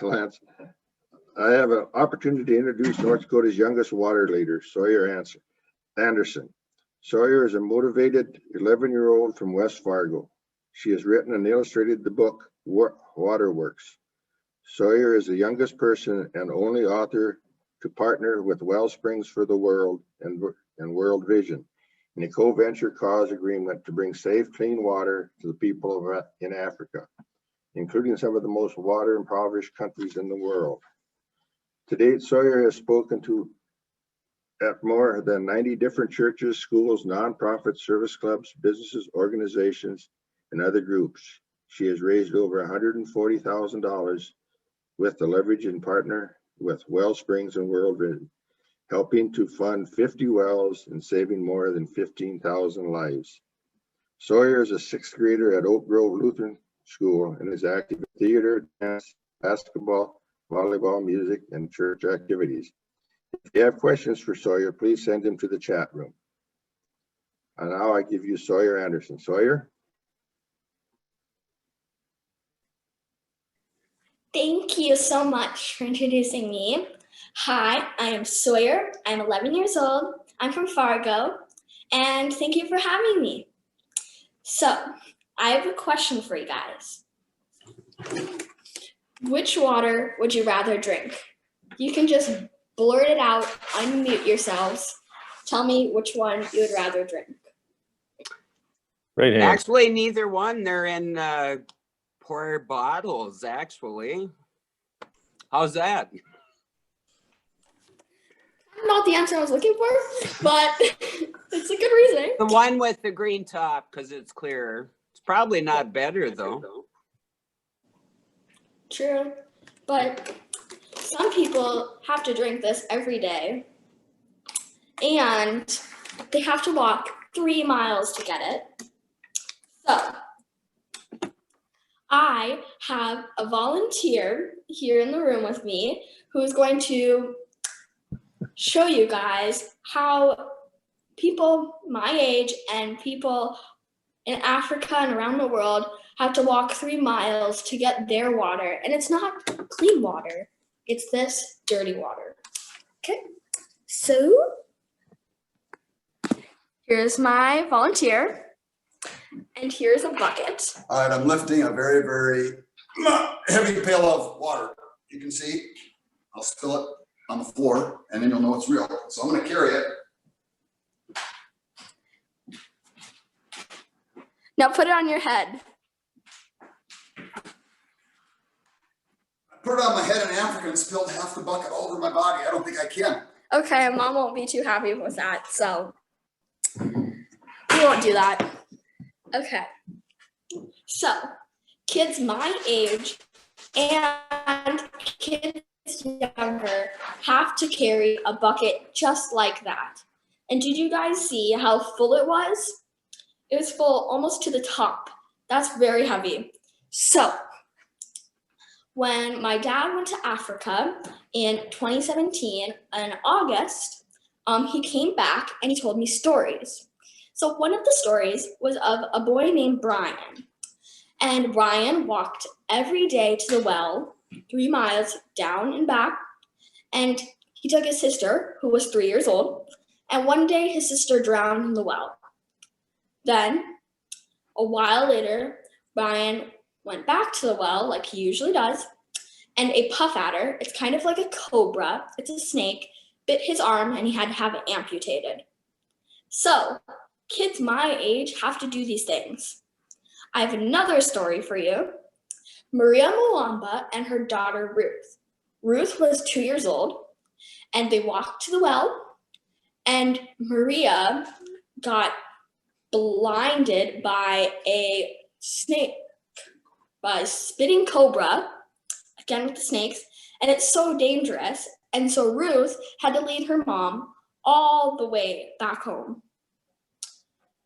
Lance. I have an opportunity to introduce North Dakota's youngest water leader, Sawyer Anderson. Sawyer is a motivated 11-year-old from West Fargo. She has written and illustrated the book Waterworks. Sawyer is the youngest person and only author to partner with Wellsprings for the World and World Vision in a co-venture cause agreement to bring safe, clean water to the people in Africa, including some of the most water-impoverished countries in the world. To date, Sawyer has spoken at more than 90 different churches, schools, nonprofits, service clubs, businesses, organizations, and other groups. She has raised over $140,000 with the leverage and partner with Wellsprings and World Vision, helping to fund 50 wells and saving more than 15,000 lives. Sawyer is a 6th grader at Oak Grove Lutheran School and is active in theater, dance, basketball, volleyball, music, and church activities. If you have questions for Sawyer, please send them to the chat room. And now I give you Sawyer Anderson. Sawyer? Thank you so much for introducing me. Hi, I am Sawyer. I'm 11 years old. I'm from Fargo, and thank you for having me. So, I have a question for you guys. Which water would you rather drink? You can just blurt it out, unmute yourselves. Tell me which one you would rather drink. Right hand. Actually, neither one. They're in pour bottles, actually. How's that? Not the answer I was looking for, but it's a good reasoning. The one with the green top, because it's clearer. It's probably not better, though. True, but some people have to drink this every day, and they have to walk 3 miles to get it. So, I have a volunteer here in the room with me who is going to show you guys how people my age and people in Africa and around the world have to walk 3 miles to get their water. And it's not clean water. It's this dirty water. Okay, so here's my volunteer. And here's a bucket. All right, I'm lifting a very, very heavy pail of water. You can see, I'll spill it on the floor and then you'll know it's real. So I'm gonna carry it. Now put it on your head. I put it on my head in Africa and spilled half the bucket all over my body. I don't think I can. Okay, Mom won't be too happy with that, so we won't do that. Okay, so kids my age and kids younger have to carry a bucket just like that. And did you guys see how full it was? It was full almost to the top. That's very heavy. So when my dad went to Africa in 2017 in August, he came back and he told me stories. So one of the stories was of a boy named Brian. And Brian walked every day to the well, 3 miles down and back. And he took his sister, who was 3 years old. And one day his sister drowned in the well. Then, a while later, Brian went back to the well like he usually does. And a puff adder, it's kind of like a cobra, it's a snake, bit his arm and he had to have it amputated. So, kids my age have to do these things. I have another story for you. Maria Mwamba and her daughter Ruth. Ruth was 2 years old and they walked to the well and Maria got blinded by a snake, by a spitting cobra, again with the snakes, and it's so dangerous. And so Ruth had to lead her mom all the way back home.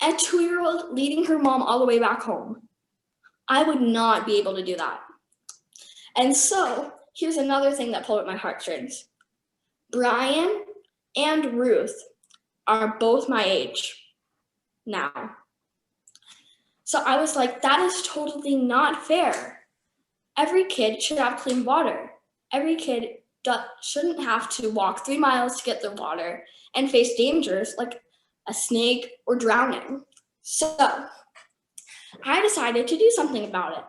A 2-year-old leading her mom all the way back home. I would not be able to do that. And so here's another thing that pulled at my heartstrings. Brian and Ruth are both my age now. So I was like, that is totally not fair. every kid should have clean water. Every kid shouldn't have to walk 3 miles to get their water and face dangers like a snake or drowning. So I decided to do something about it.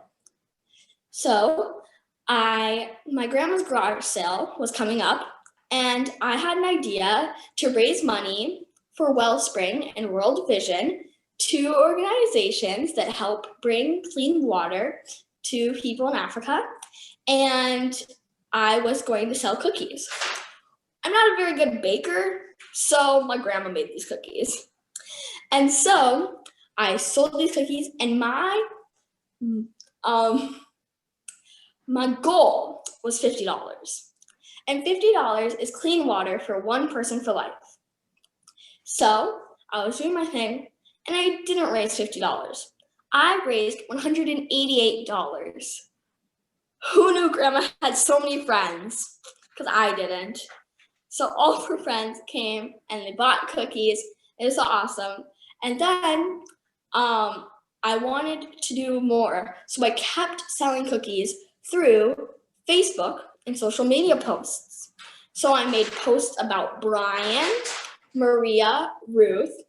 So my grandma's garage sale was coming up, and I had an idea to raise money for Wellspring and World Vision, 2 organizations that help bring clean water to people in Africa. And I was going to sell cookies. I'm not a very good baker, so my grandma made these cookies. And so I sold these cookies, and my goal was $50. And $50 is clean water for 1 person for life. So I was doing my thing, and I didn't raise $50. I raised $188. Who knew Grandma had so many friends? Because I didn't. So all of her friends came and they bought cookies. It was awesome. And then I wanted to do more. So I kept selling cookies through Facebook and social media posts. So I made posts about Brian, Maria, Ruth,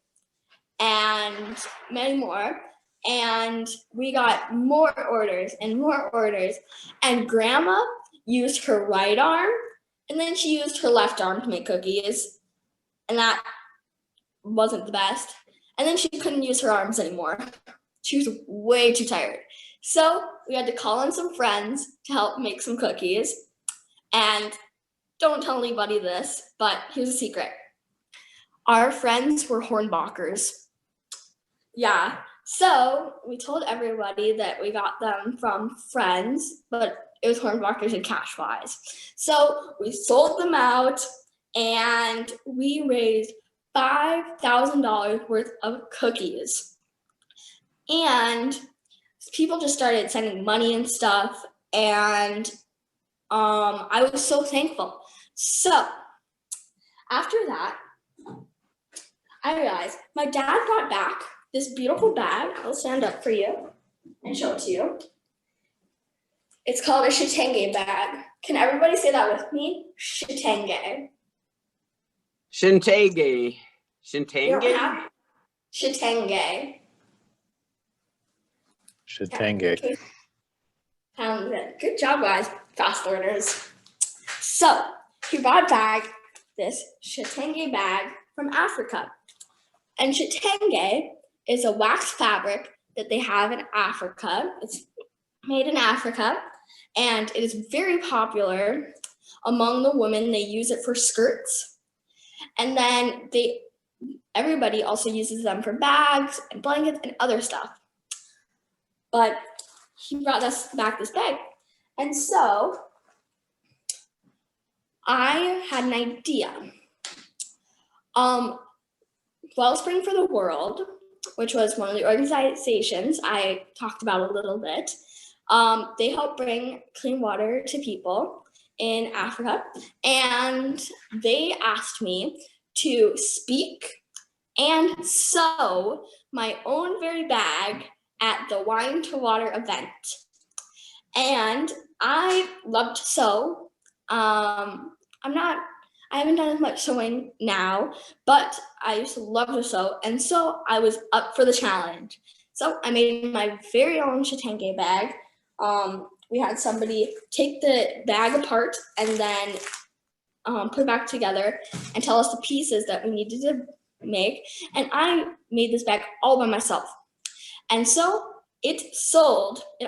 and many more. And we got more orders and more orders. And Grandma used her right arm, and then she used her left arm to make cookies. And that wasn't the best. And then she couldn't use her arms anymore. She was way too tired. So we had to call in some friends to help make some cookies. And don't tell anybody this, but here's a secret. Our friends were Hornbachers. Yeah, so we told everybody that we got them from friends, but it was Hornbachers and Cashwise. So we sold them out, and we raised $5,000 worth of cookies. And people just started sending money and stuff, and I was so thankful. So after that, I realized my dad brought back this beautiful bag. I'll stand up for you and show it to you. It's called a Shitenge bag. Can everybody say that with me? Shitenge. Shintege. You don't Shintenge? have- Shitenge. Shitenge. Sounds good. Good job, guys. Fast learners. So he brought back this Shitenge bag from Africa. And Shitenge is a wax fabric that they have in Africa. It's made in Africa, and it is very popular among the women. They use it for skirts. And then everybody also uses them for bags and blankets and other stuff. But he brought us back this bag. And so I had an idea. Wellspring for the World, which was one of the organizations I talked about a little bit, they help bring clean water to people in Africa. And they asked me to speak and sew my own very bag at the Wine to Water event. And I love to sew. I haven't done as much sewing now, but I used to love to sew, and so I was up for the challenge. So I made my very own Shitenge bag. We had somebody take the bag apart and then put it back together and tell us the pieces that we needed to make. And I made this bag all by myself. And so it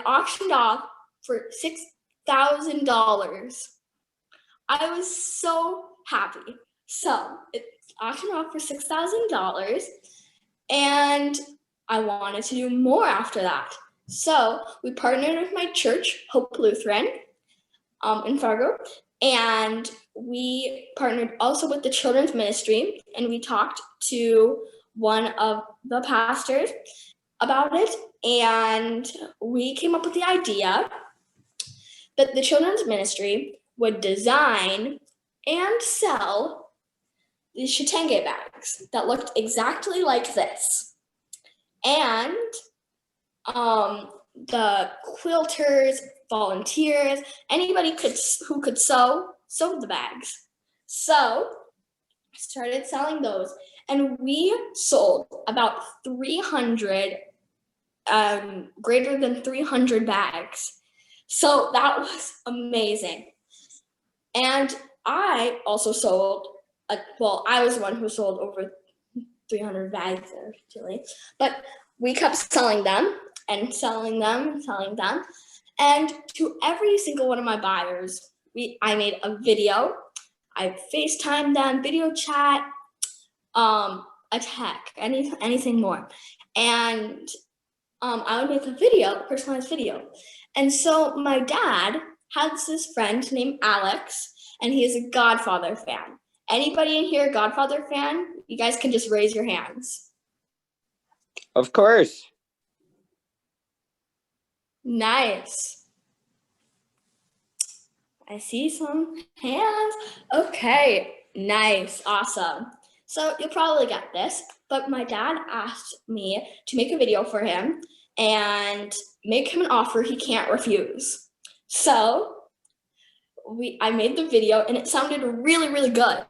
auctioned off for $6,000. I was so happy. So it auctioned off for $6,000, and I wanted to do more after that. So we partnered with my church, Hope Lutheran, in Fargo, and we partnered also with the children's ministry, and we talked to one of the pastors about it, and we came up with the idea that the children's ministry would design and sell these Shitenge bags that looked exactly like this. And the quilters volunteers, anybody who could sew the bags. So I started selling those, and we sold about 300, greater than 300 bags. So that was amazing. And I also sold, I was the one who sold over 300 bags actually, but we kept selling them and selling them and selling them. And to every single one of my buyers, I made a video. I FaceTimed them, video chat, a tech, anything more. And I would make a video, personalized video. And so my dad has this friend named Alex, and he is a Godfather fan. Anybody in here a Godfather fan? You guys can just raise your hands. Of course. Nice. I see some hands. Okay, nice, awesome. So you'll probably get this, but my dad asked me to make a video for him and make him an offer he can't refuse. So I made the video, and it sounded really, really good,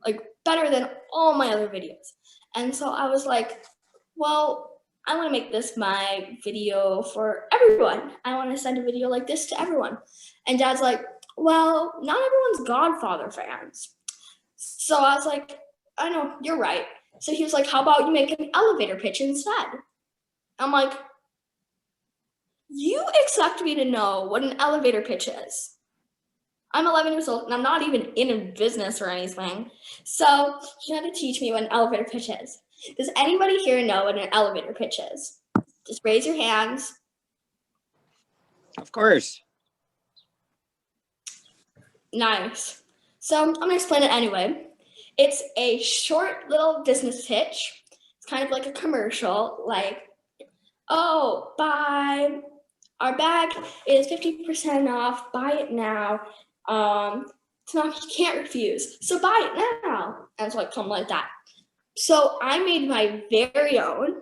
like better than all my other videos. And so I was like, well, I want to make this my video for everyone. I want to send a video like this to everyone. And Dad's like, well, not everyone's Godfather fans. So I was like, I know, you're right. So he was like, how about you make an elevator pitch instead? I'm like, you expect me to know what an elevator pitch is? I'm 11 years old and I'm not even in a business or anything. So he had to teach me what an elevator pitch is. Does anybody here know what an elevator pitch is? Just raise your hands. Of course. Nice. So I'm gonna explain it anyway. It's a short little business pitch. It's kind of like a commercial, like, oh, buy, our bag is 50% off, buy it now. It's not, you can't refuse, so buy it now. And it's like something like that. So I made my very own,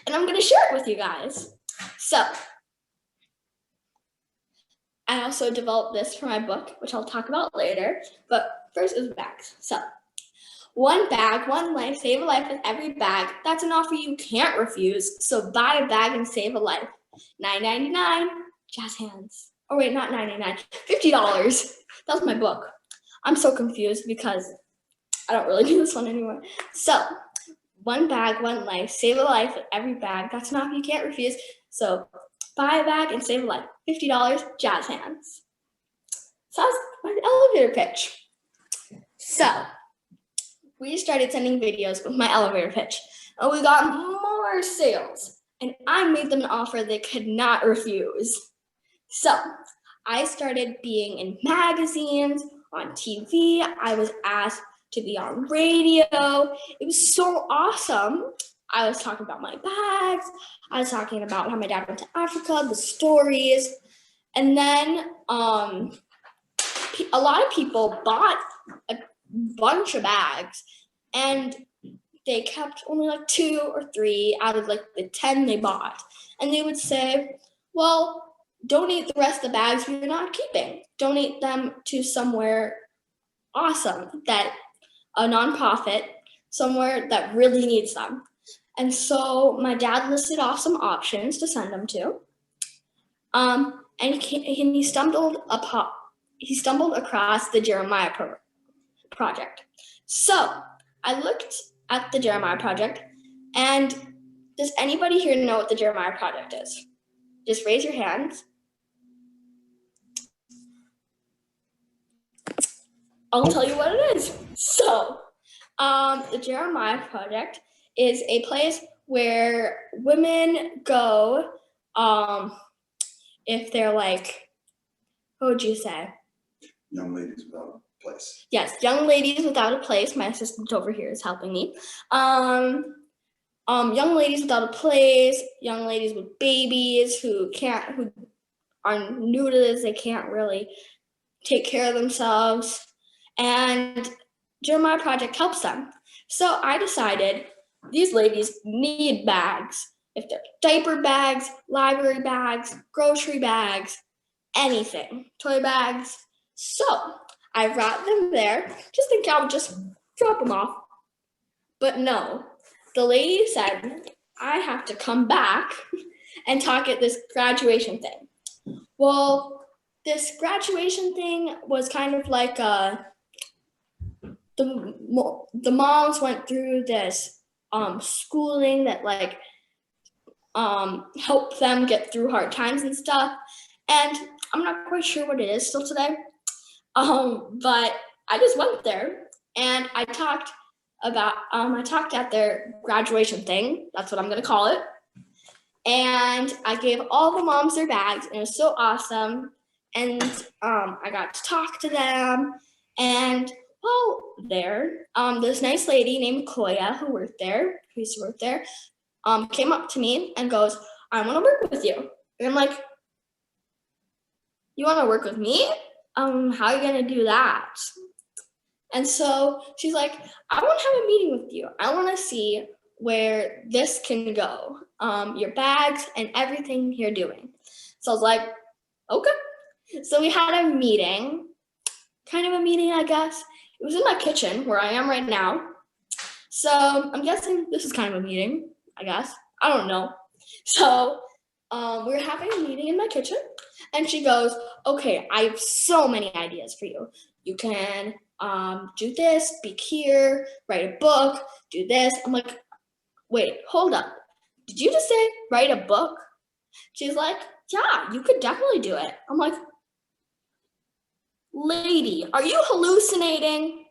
and I'm gonna share it with you guys. So I also developed this for my book, which I'll talk about later, but first is bags. So one bag, one life, save a life with every bag. That's an offer you can't refuse, so buy a bag and save a life. $9.99, jazz hands. Oh wait, not $9.99, $50. That was my book. I'm so confused because I don't really do this one anymore. So one bag, one life, save a life with every bag. That's an offer you can't refuse, so buy a bag and save a life. $50, jazz hands. So that's my elevator pitch. So we started sending videos with my elevator pitch, and we got more sales, and I made them an offer they could not refuse. So I started being in magazines, on TV. I was asked to be on radio. It was so awesome. I was talking about my bags. I was talking about how my dad went to Africa, the stories. And then a lot of people bought a bunch of bags, and they kept only like 2 or 3 out of like the 10 they bought. And they would say, well, donate the rest of the bags you're not keeping. Donate them to somewhere awesome, that a nonprofit, somewhere that really needs them. And so my dad listed off some options to send them to. And he stumbled across the Jeremiah Project. So I looked at the Jeremiah Project, and does anybody here know what the Jeremiah Project is? Just raise your hands. I'll tell you what it is. So the Jeremiah Project is a place where women go if they're like, what would you say? Young ladies without a place. Yes, young ladies without a place. My assistant over here is helping me. Young ladies without a place, young ladies with babies who are new to this, they can't really take care of themselves. And Jeremiah Project helps them. So I decided these ladies need bags. If they're diaper bags, library bags, grocery bags, anything, toy bags. So I brought them there, just thinking I would just drop them off. But no, the lady said I have to come back and talk at this graduation thing. Well, this graduation thing was kind of like the moms went through this schooling that like helped them get through hard times and stuff. And I'm not quite sure what it is still today. But I just went there and I talked at their graduation thing. That's what I'm gonna call it. And I gave all the moms their bags, and it was so awesome. And I got to talk to them. And while there, this nice lady named Koya who used to work there, came up to me and goes, "I want to work with you." And I'm like, "You want to work with me? How are you gonna do that?" And so she's like, "I want to have a meeting with you. I want to see where this can go, your bags and everything you're doing." So I was like, "Okay." So we had a meeting, kind of a meeting, I guess. It was in my kitchen where I am right now. So I'm guessing this is kind of a meeting, I guess. I don't know. So we were having a meeting in my kitchen, and she goes, "Okay, I have so many ideas for you. You can do this, speak here, write a book, do this." I'm like, "Wait, hold up. Did you just say write a book?" She's like, "Yeah, you could definitely do it." I'm like, "Lady, are you hallucinating?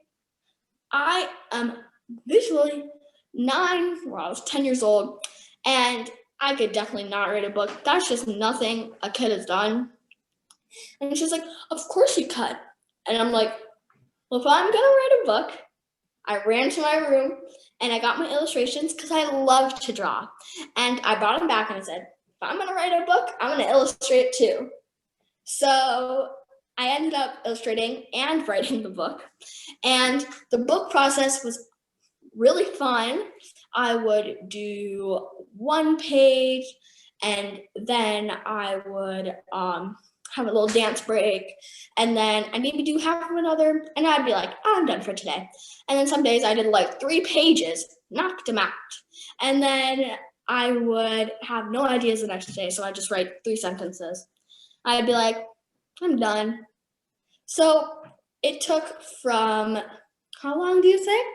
I am visually 9, well, I was 10 years old, and I could definitely not write a book. That's just nothing a kid has done." And she's like, "Of course you could." And I'm like, "Well, if I'm gonna write a book," I ran to my room and I got my illustrations because I love to draw. And I brought them back and I said, "If I'm gonna write a book, I'm gonna illustrate too." So I ended up illustrating and writing the book. And the book process was really fun. I would do one page and then I would have a little dance break, and then I maybe do half of another, and I'd be like, "I'm done for today." And then some days I did like 3 pages, knocked them out. And then I would have no ideas the next day, so I'd just write 3 sentences. I'd be like, "I'm done." So it took from, how long do you say?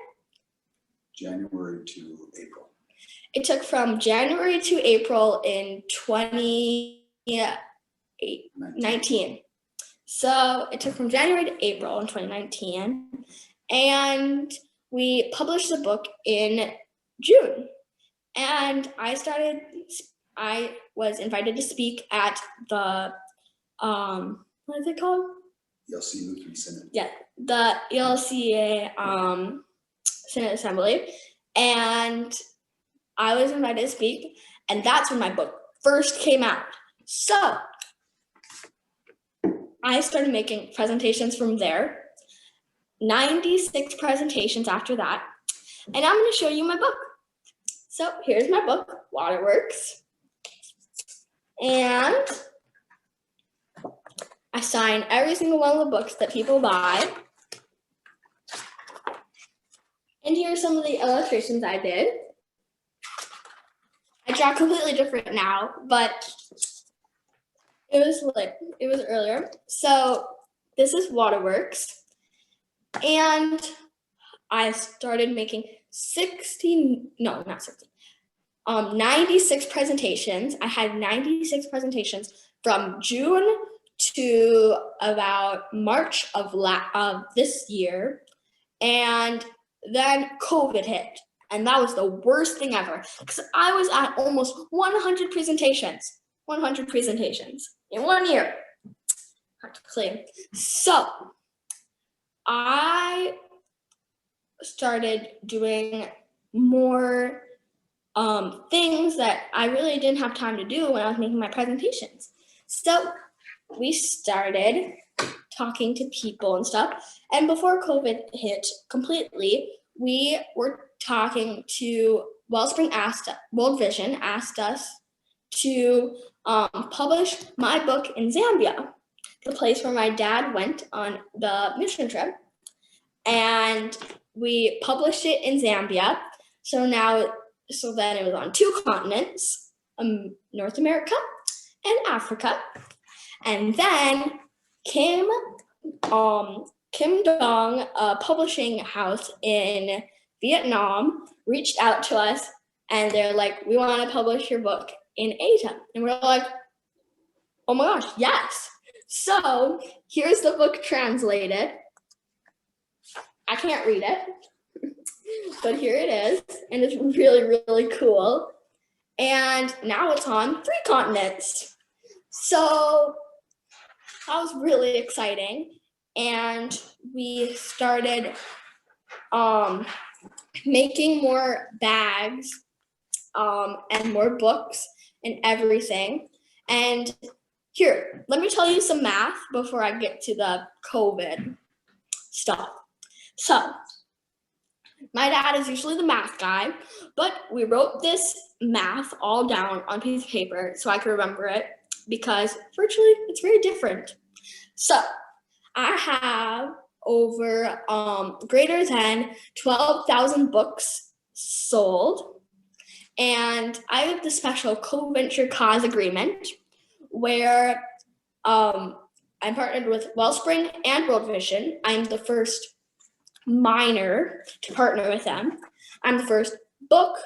January to April. It took from January to April in 2019. So it took from January to April in 2019. And we published the book in June. And I was invited to speak at the, what is it called? ELC Lutheran Synod. Yeah, the ELCA Synod Assembly. And I was invited to speak, and that's when my book first came out. So I started making presentations from there, 96 presentations after that, and I'm going to show you my book. So here's my book, Waterworks, and I sign every single one of the books that people buy. And here are some of the illustrations I did. I draw completely different now, but it was earlier. So this is Waterworks, and I started making 96 presentations. I had 96 presentations from June to about March of this year, and then COVID hit. And that was the worst thing ever, because I was at almost 100 presentations in 1 year. Hard to claim. So I started doing more things that I really didn't have time to do when I was making my presentations. So we started talking to people and stuff. And before COVID hit completely, we were talking to World Vision asked us to publish my book in Zambia. the place where my dad went on the mission trip, and we published it in Zambia. So then it was on 2 continents, North America and Africa. And then Kim Dong, a publishing house in Vietnam, reached out to us, and they're like, we want to publish your book in Asia. And we're like, oh my gosh, yes. So here's the book translated. I can't read it, but here it is. And it's really, really cool. And now it's on 3 continents. So that was really exciting. And we started making more bags and more books and everything. And here, let me tell you some math before I get to the COVID stuff. So, my dad is usually the math guy, but we wrote this math all down on a piece of paper so I could remember it, because virtually it's very different. So, I have over greater than 12,000 books sold, and I have the special co-venture cause agreement where I'm partnered with Wellspring and World Vision. I'm the first minor to partner with them. I'm the first book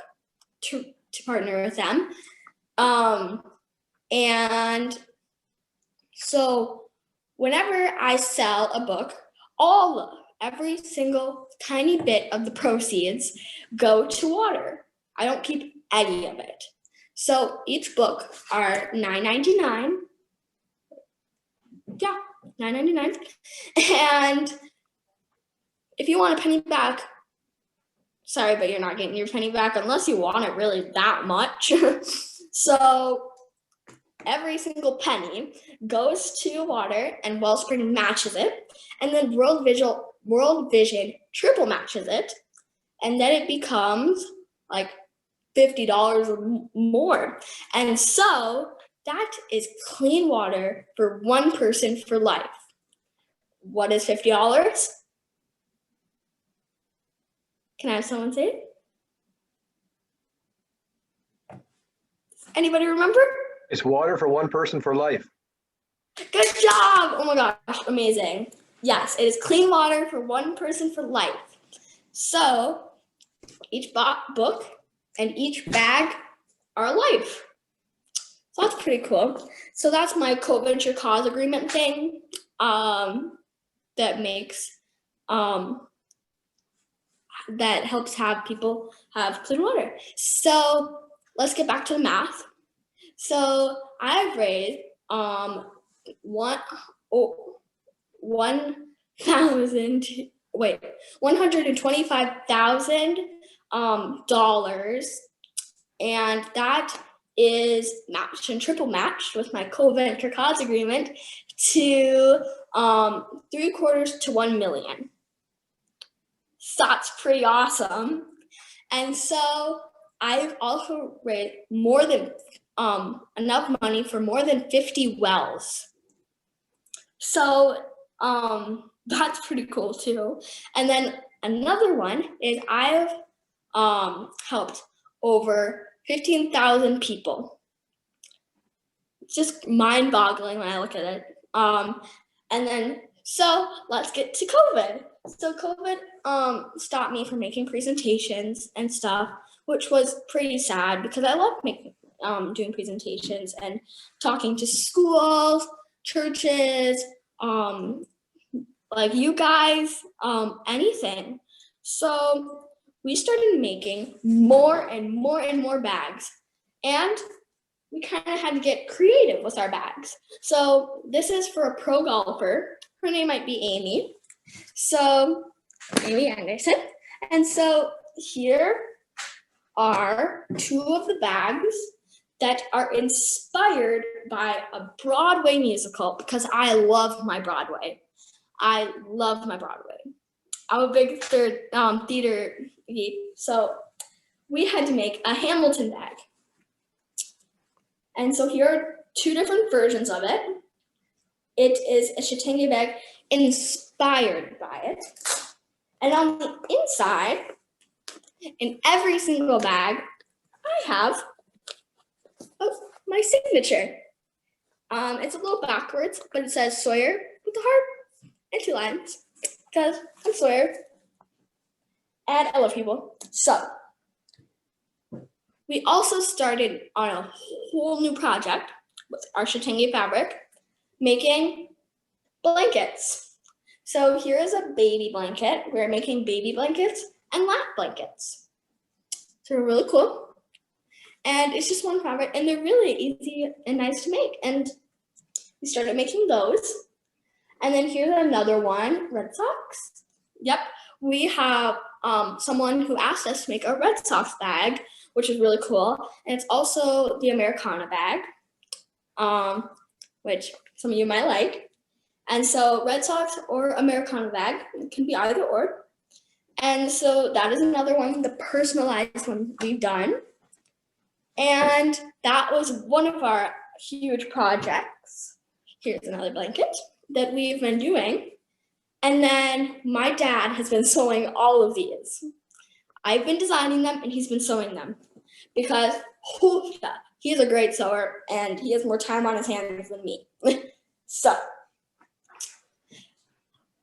to partner with them. And so whenever I sell a book, every single tiny bit of the proceeds go to water. I don't keep any of it. So each book are $9.99. Yeah, $9.99. And if you want a penny back, sorry, but you're not getting your penny back unless you want it really that much. So every single penny goes to water, and Wellspring matches it. And then World Vision triple matches it. And then it becomes like $50 or more. And so that is clean water for one person for life. What is $50? Can I have someone say it? Anybody remember? It's water for one person for life. Good job! Oh my gosh, amazing. Yes, it is clean water for one person for life. So each book and each bag are life. So that's pretty cool. So that's my co-venture cause agreement thing that makes that helps have people have clean water. So let's get back to the math. So I've raised $125,000, and that is matched and triple matched with my co-venture cause agreement to 3/4 to 1 million. So that's pretty awesome. And so I've also raised more than enough money for more than 50 wells. So that's pretty cool too. And then another one is I've helped over 15,000 people. It's just mind-boggling when I look at it. And then, so let's get to COVID. So COVID stopped me from making presentations and stuff, which was pretty sad because I love doing presentations and talking to schools, churches, like you guys, anything. So we started making more and more and more bags, and we kind of had to get creative with our bags. So this is for a pro golfer. Her name might be Amy. So Amy Anderson. And so here are 2 of the bags that are inspired by a Broadway musical, because I love my Broadway. I'm a big theater geek, so we had to make a Hamilton bag. And so here are 2 different versions of it. it is a Shitangi bag inspired by it. And on the inside, in every single bag, I have my signature. It's a little backwards, but it says Sawyer with a heart and 2 lines because I'm Sawyer and I love people. So we also started on a whole new project with our Shitangi fabric, making blankets. So here is a baby blanket. We're making baby blankets and lap blankets. So they're really cool. And it's just one fabric and they're really easy and nice to make. And we started making those. And then here's another one, Red Sox. Yep, we have someone who asked us to make a Red Sox bag, which is really cool. And it's also the Americana bag, which some of you might like. And so Red Sox or Americana bag, it can be either or. And so that is another one, the personalized one we've done. And that was one of our huge projects. Here's another blanket that we've been doing. And then my dad has been sewing all of these. I've been designing them and he's been sewing them because he's a great sewer and he has more time on his hands than me. So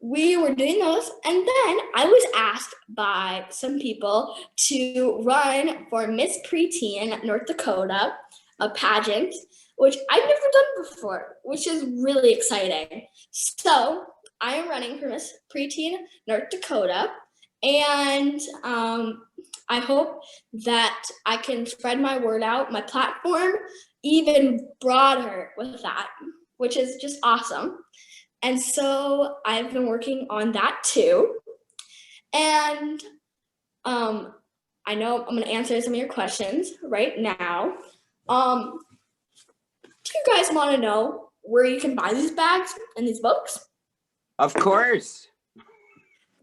we were doing those, and then I was asked by some people to run for Miss Preteen North Dakota, a pageant, which I've never done before, which is really exciting. So I am running for Miss Preteen North Dakota, and I hope that I can spread my word out, my platform, even broader with that, which is just awesome. And so I've been working on that too. And I know I'm gonna answer some of your questions right now. Do you guys wanna know where you can buy these bags and these books? Of course.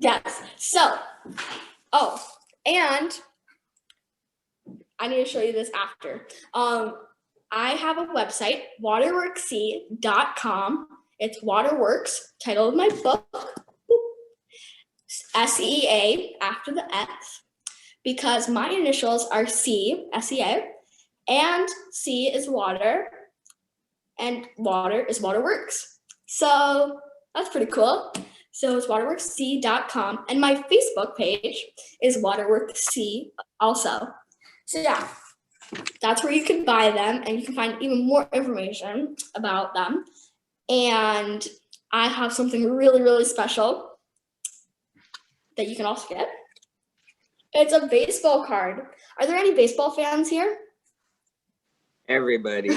Yes, so, and I need to show you this after. I have a website, waterworksc.com. It's Waterworks, title of my book, SEA after the S, because my initials are C, SEA, and C is water, and water is Waterworks. So that's pretty cool. So it's waterworksc.com, and my Facebook page is Waterworksc also. So yeah, that's where you can buy them, and you can find even more information about them. And I have something really, really special that you can also get. It's a baseball card. Are there any baseball fans here? Everybody.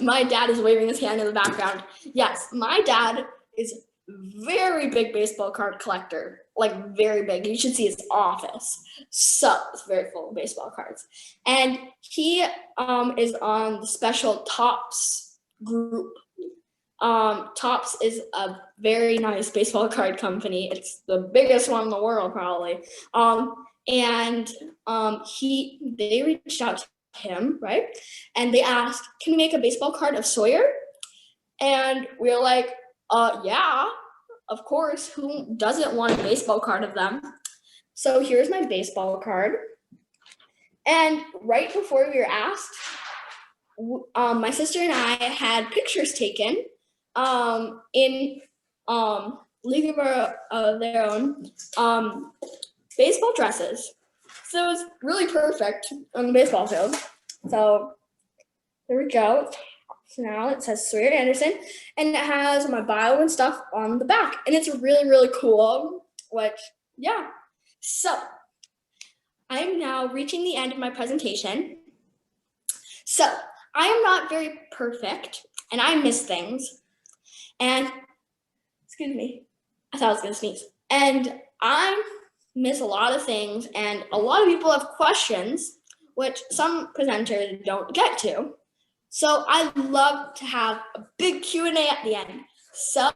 My dad is waving his hand in the background. Yes, my dad is very big baseball card collector, like very big. You should see his office. So it's very full of baseball cards. And he is on the special Topps group. Topps is a very nice baseball card company. It's the biggest one in the world, probably. They reached out to him, right? And they asked, can we make a baseball card of Sawyer? And we were like, yeah, of course. Who doesn't want a baseball card of them? So here's my baseball card. And right before we were asked, my sister and I had pictures taken in League of Their Own baseball dresses. So it was really perfect on the baseball field. So there we go. So now it says Sawyer Anderson, and it has my bio and stuff on the back, and it's really, really cool. Which, yeah. So I am now reaching the end of my presentation. So I am not very perfect, and I miss things. And, excuse me, I thought I was gonna sneeze. And I miss a lot of things, and a lot of people have questions, which some presenters don't get to. So I love to have a big Q&A at the end. So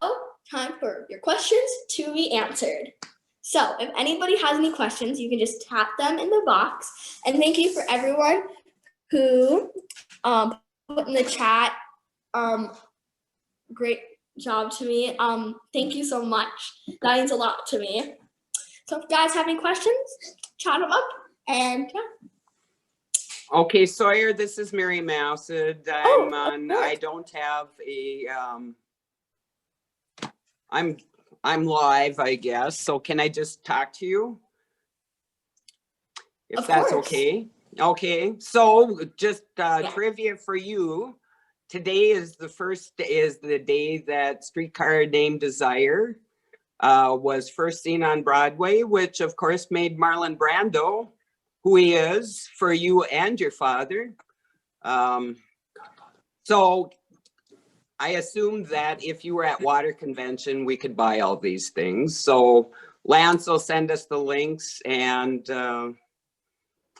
time for your questions to be answered. So if anybody has any questions, you can just tap them in the box. And thank you for everyone who put in the chat great job to me. Thank you so much. That means a lot to me. So if you guys have any questions, chat them up. And yeah. Okay, Sawyer, this is Mary Mousid. Oh, of course. I don't have a, I'm live, I guess. So can I just talk to you? If Of that's course. okay. Okay, so just trivia for you. Today is the day that Streetcar Named Desire was first seen on Broadway, which of course made Marlon Brando who he is for you and your father. So I assumed that if you were at Water Convention, we could buy all these things. So Lance will send us the links, and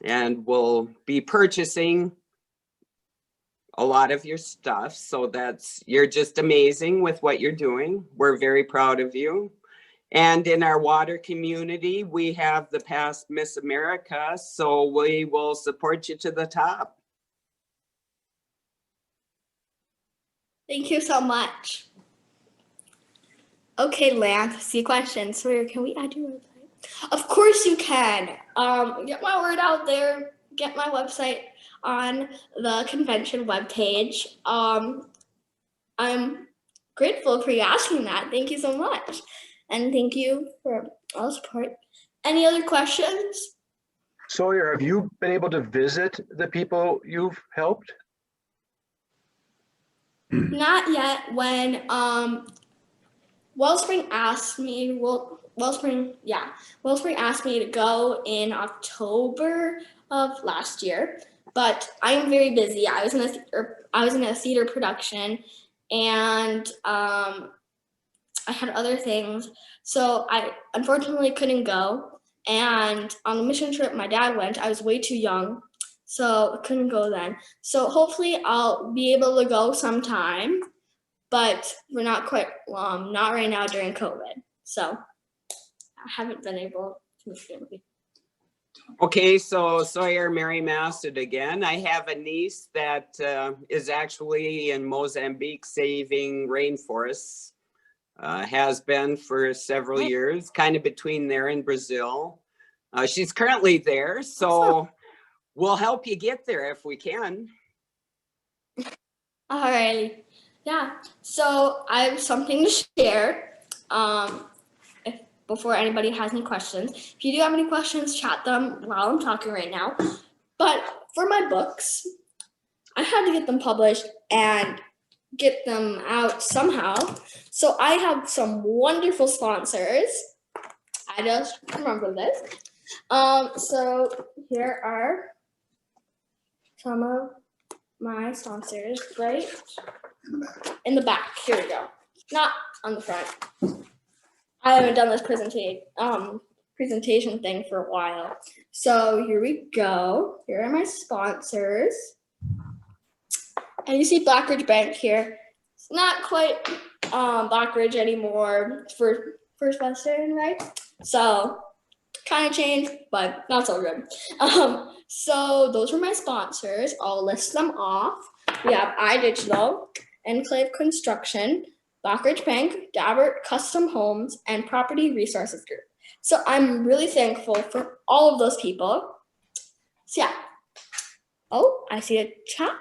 we'll be purchasing a lot of your stuff. So you're just amazing with what you're doing. We're very proud of you. And in our water community, we have the past Miss America, so we will support you to the top. Thank you so much. Okay, Lance, see questions. Sawyer, can we add your website? Of course you can. Get my word out there. Get my website on the convention webpage. I'm grateful for you asking that. Thank you so much. And thank you for all the support. Any other questions? Sawyer, have you been able to visit the people you've helped? Not yet. When Wellspring asked me, Wellspring asked me to go in October of last year, but I am very busy. I was in a theater production, and I had other things, so I unfortunately couldn't go. And on the mission trip my dad went, I was way too young, so I couldn't go then. So hopefully I'll be able to go sometime, but we're not right now during COVID. So I haven't been able to miss the movie. Okay, so Sawyer, Mary Mousid again. I have a niece that is actually in Mozambique saving rainforests. Has been for several years, kind of between there and Brazil. She's currently there, so we'll help you get there if we can. All right. Yeah. So I have something to share. Before anybody has any questions, if you do have any questions, chat them while I'm talking right now. But for my books, I had to get them published and get them out somehow. So I have some wonderful sponsors. I just remember this. So here are some of my sponsors, right? In the back. Here we go. Not on the front. I haven't done this presentation thing for a while. So here we go. Here are my sponsors. And you see Blackridge Bank here. It's not quite Blackridge anymore for First Western, right? So kind of changed, but not so good. So those are my sponsors. I'll list them off. We have iDigital, Enclave Construction, Blackridge Bank, Dabbert Custom Homes, and Property Resources Group. So I'm really thankful for all of those people. So yeah. Oh, I see a chat.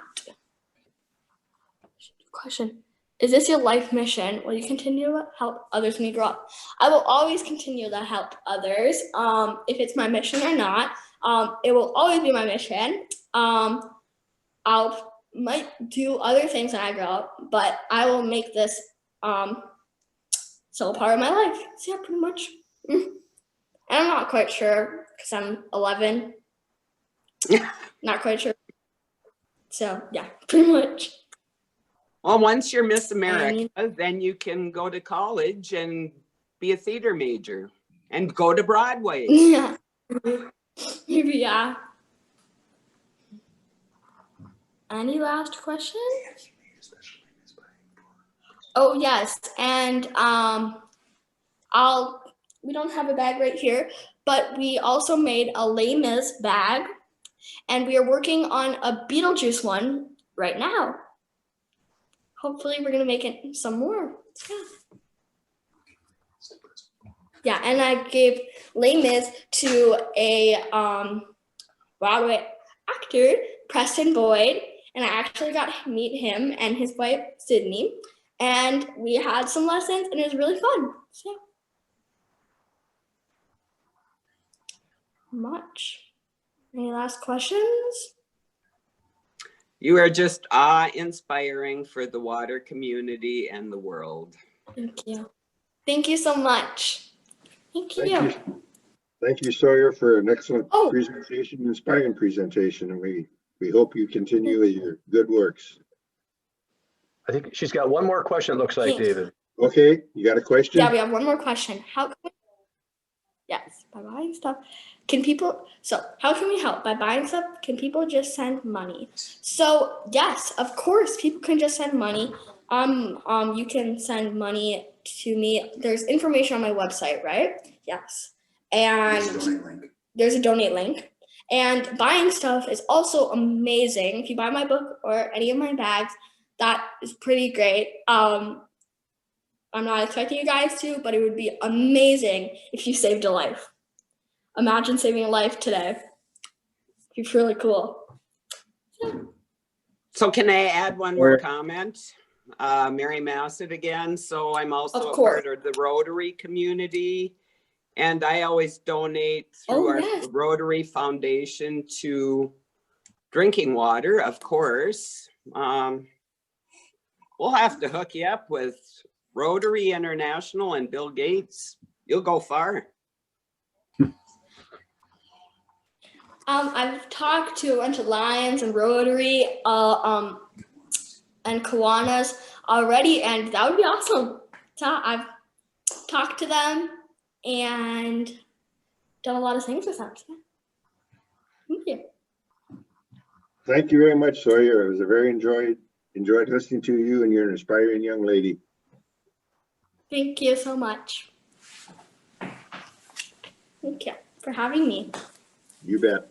Question. Is this your life mission? Will you continue to help others when you grow up? I will always continue to help others. If it's my mission or not, it will always be my mission. Might do other things when I grow up, but I will make this still a part of my life. So yeah, pretty much. And I'm not quite sure because I'm 11. Not quite sure. So yeah, pretty much. Well, once you're Miss America, then you can go to college and be a theater major and go to Broadway. Yeah. Maybe, yeah. Any last questions? Oh yes, and we don't have a bag right here, but we also made a Les Mis bag, and we are working on a Beetlejuice one right now. hopefully we're gonna make it some more. Yeah. Yeah, and I gave Les Mis to a Broadway actor, Preston Boyd, and I actually got to meet him and his wife, Sydney, and we had some lessons, and it was really fun. So, much. Any last questions? You are just awe-inspiring for the water community and the world. Thank you. Thank you so much. Thank you. Thank you, Sawyer, for an excellent Oh. presentation, inspiring presentation, and we hope you continue with your good works. I think she's got one more question, it looks like, Thanks. David. Okay, you got a question? Yeah, we have one more question. Yes, by buying stuff, how can we help? By buying stuff, can people just send money? So yes, of course, people can just send money. You can send money to me. There's information on my website, right? Yes. And there's a donate link. And buying stuff is also amazing. If you buy my book or any of my bags, that is pretty great. I'm not expecting you guys to, but it would be amazing if you saved a life. Imagine saving a life today. It'd be really cool. So can I add one more comment? Mary Massett again. So I'm also a part of the Rotary community, and I always donate through our Rotary Foundation to drinking water, of course. We'll have to hook you up with Rotary International and Bill Gates. You'll go far. I've talked to a bunch of Lions and Rotary and Kiwanis already, and that would be awesome. So I've talked to them and done a lot of things with them. So, thank you. Thank you very much, Sawyer. It was a very enjoyed listening to you, and you're an inspiring young lady. Thank you so much. Thank you for having me. You bet.